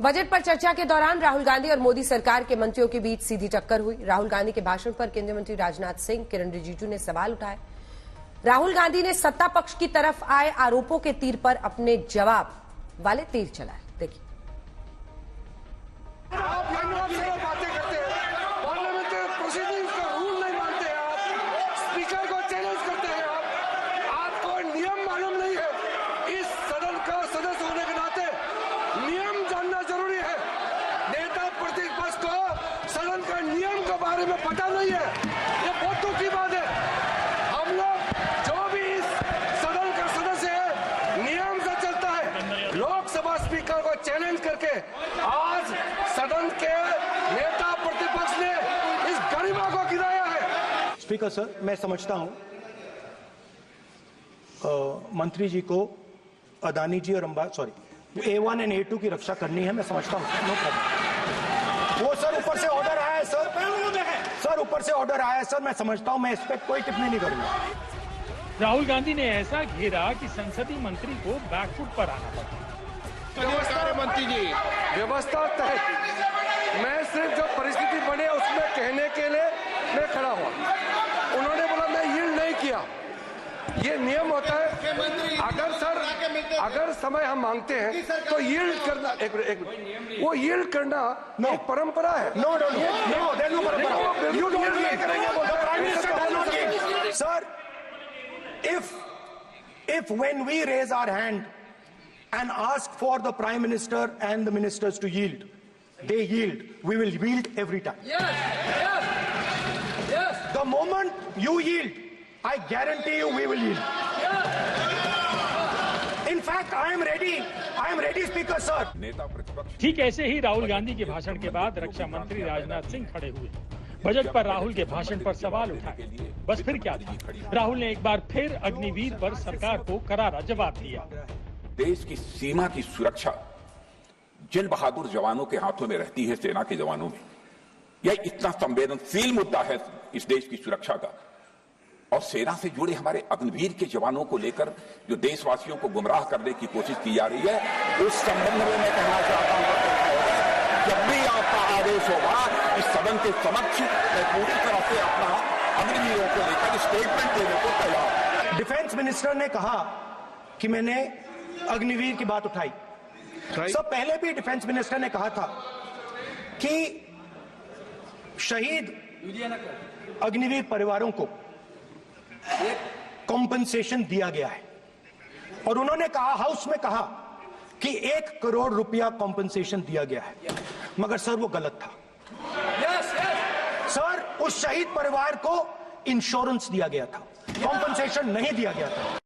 Budget पर चर्चा के दौरान राहुल गांधी और मोदी सरकार के मंत्रियों के बीच सीधी टक्कर हुई। राहुल गांधी के भाषण पर केंद्रीय मंत्री राजनाथ सिंह, किरण रिजिजू ने सवाल उठाए। राहुल गांधी ने सत्ता पक्ष की तरफ आए आरोपों के तीर पर अपने जवाब वाले तीर चलाए। देखिए, स्पीकर को चैलेंज करते हैं आपको नियम मालूम नहीं है। इस सदन का सदस्य होने के नाते नियम जानना जरूरी है। नेता प्रतिपक्ष को सदन का नियम के बारे में पता नहीं है, ये बहुत दुख की बात है। हम लोग जो भी इस सदन का सदस्य है नियम से चलता है। लोकसभा स्पीकर को चैलेंज करके आज सदन के नेता प्रतिपक्ष ने इस गरिमा को गिराया है। स्पीकर सर, मैं समझता हूं मंत्री जी को अदानी जी और A1 एंड A2 की रक्षा करनी है, मैं समझता हूं। No problem. वो सर ऊपर से ऑर्डर आया है सर ऊपर से ऑर्डर आया है सर, मैं समझता हूं, मैं इस पर कोई टिप्पणी नहीं करूंगा। राहुल गांधी ने ऐसा घेरा कि संसदीय मंत्री को बैकफुट पर आना पड़ा। नमस्कार मंत्री जी, व्यवस्था तहत मैं सिर्फ जो परिस्थिति बने उसमें कहने के लिए मैं खड़ा हुआ। उन्होंने बोला मैं यील्ड नहीं किया, ये नियम होता है। अगर समय हम मांगते हैं तो यील्ड करना वो यील्ड करना एक परंपरा है। Sir, if when we raise our hand and ask for the Prime Minister and the ministers to yield, they yield, we will yield every time. Yes. The moment you yield, I guarantee you we will yield. In fact, I am ready, Speaker sir. ठीक ऐसे ही राहुल गांधी के भाषण के बाद रक्षा मंत्री राजनाथ सिंह खड़े हुए। Budget पर राहुल के भाषण पर सवाल उठाए। बस फिर क्या था, राहुल ने एक बार फिर अग्निवीर पर सरकार को करारा जवाब दिया। देश की सीमा की सुरक्षा जिन बहादुर जवानों के हाथों में रहती है, सेना के जवानों में, यह इतना संवेदनशील मुद्दा है इस देश की सुरक्षा का, और सेना से जुड़े हमारे अग्निवीर के जवानों को लेकर जो देशवासियों को गुमराह करने की कोशिश की जा रही है, उस संबंध में मैं कहना चाहता हूं, जब भी आपका आदेश होगा इस सदन के समक्ष मैं पूरी तरह से अपना अग्निवीरों को लेकर स्टेटमेंट देने को तैयार। डिफेंस मिनिस्टर ने कहा कि मैंने अग्निवीर की बात उठाई। सब पहले भी डिफेंस मिनिस्टर ने कहा था कि शहीद अग्निवीर परिवारों को कॉम्पनसेशन दिया गया है, और उन्होंने कहा, हाउस में कहा कि 1 करोड़ रुपया कॉम्पनसेशन दिया गया है, मगर सर वो गलत था। सर, उस शहीद परिवार को इंश्योरेंस दिया गया था, कॉम्पनसेशन नहीं दिया गया था।